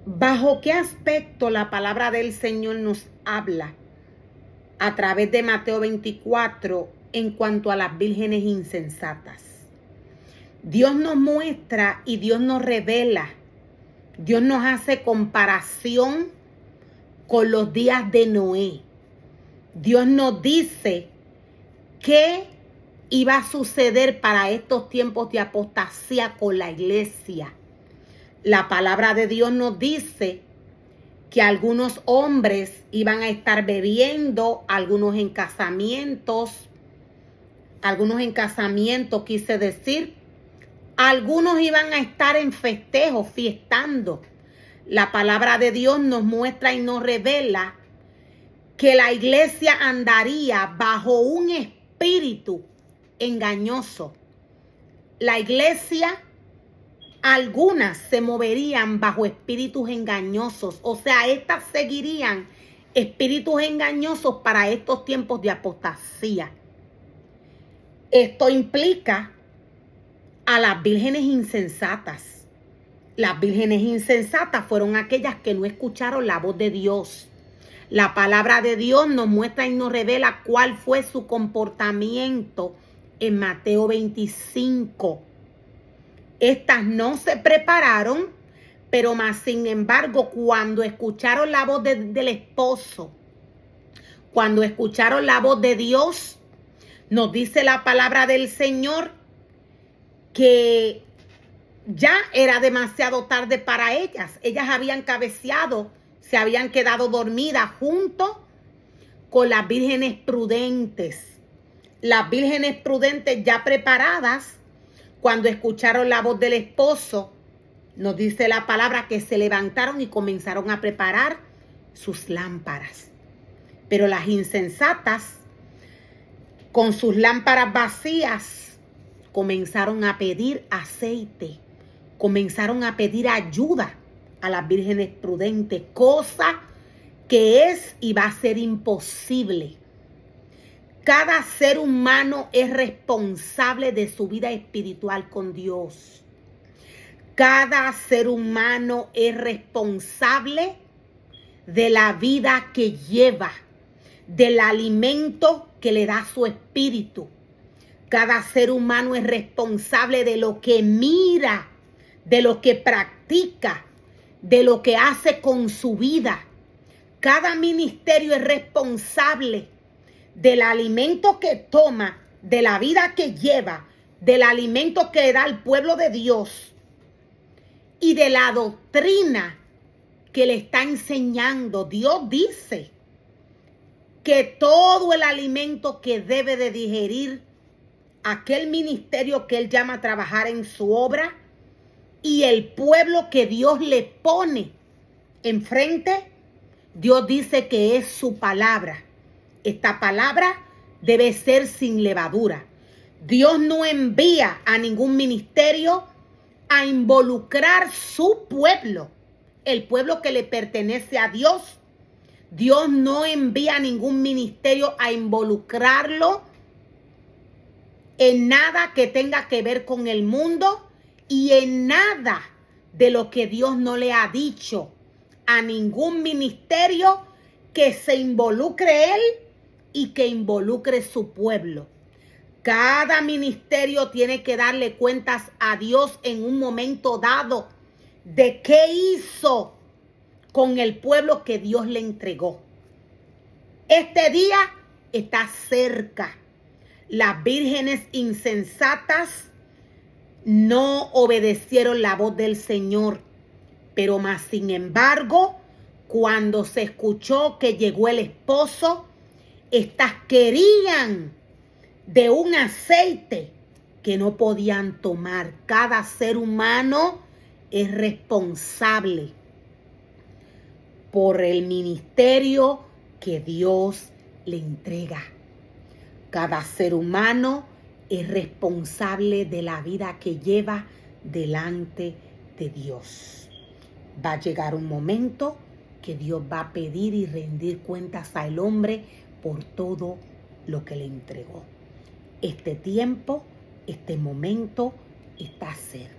¿Bajo qué aspecto la palabra del Señor nos habla a través de Mateo 24 en cuanto a las vírgenes insensatas? Dios nos muestra y Dios nos revela. Dios nos hace comparación con los días de Noé. Dios nos dice qué iba a suceder para estos tiempos de apostasía con la iglesia. La palabra de Dios nos dice que algunos hombres iban a estar bebiendo, algunos en casamientos quise decir, algunos iban a estar en festejos, fiestando. La palabra de Dios nos muestra y nos revela que la iglesia andaría bajo un espíritu engañoso. La iglesia, algunas se moverían bajo espíritus engañosos, o sea, estas seguirían espíritus engañosos para estos tiempos de apostasía. Esto implica a las vírgenes insensatas. Las vírgenes insensatas fueron aquellas que no escucharon la voz de Dios. La palabra de Dios nos muestra y nos revela cuál fue su comportamiento en Mateo 25. Estas no se prepararon, pero más sin embargo, cuando escucharon la voz del esposo, cuando escucharon la voz de Dios, nos dice la palabra del Señor que ya era demasiado tarde para ellas. Ellas habían cabeceado, se habían quedado dormidas junto con las vírgenes prudentes. Las vírgenes prudentes ya preparadas, cuando escucharon la voz del esposo, nos dice la palabra que se levantaron y comenzaron a preparar sus lámparas. Pero las insensatas, con sus lámparas vacías, comenzaron a pedir aceite, comenzaron a pedir ayuda a las vírgenes prudentes, cosa que es y va a ser imposible. Cada ser humano es responsable de su vida espiritual con Dios. Cada ser humano es responsable de la vida que lleva, del alimento que le da su espíritu. Cada ser humano es responsable de lo que mira, de lo que practica, de lo que hace con su vida. Cada ministerio es responsable del alimento que toma, de la vida que lleva, del alimento que da al pueblo de Dios y de la doctrina que le está enseñando. Dios dice que todo el alimento que debe de digerir aquel ministerio que Él llama a trabajar en su obra y el pueblo que Dios le pone enfrente, Dios dice que es su palabra. Esta palabra debe ser sin levadura. Dios no envía a ningún ministerio a involucrar su pueblo, el pueblo que le pertenece a Dios. Dios no envía a ningún ministerio a involucrarlo en nada que tenga que ver con el mundo y en nada de lo que Dios no le ha dicho a ningún ministerio que se involucre él y que involucre su pueblo. Cada ministerio tiene que darle cuentas a Dios en un momento dado de qué hizo con el pueblo que Dios le entregó. Este día está cerca. Las vírgenes insensatas no obedecieron la voz del Señor, pero más sin embargo, cuando se escuchó que llegó el esposo, estas querían de un aceite que no podían tomar. Cada ser humano es responsable por el ministerio que Dios le entrega. Cada ser humano es responsable de la vida que lleva delante de Dios. Va a llegar un momento que Dios va a pedir y rendir cuentas al hombre por todo lo que le entregó. Este tiempo, este momento está cerca.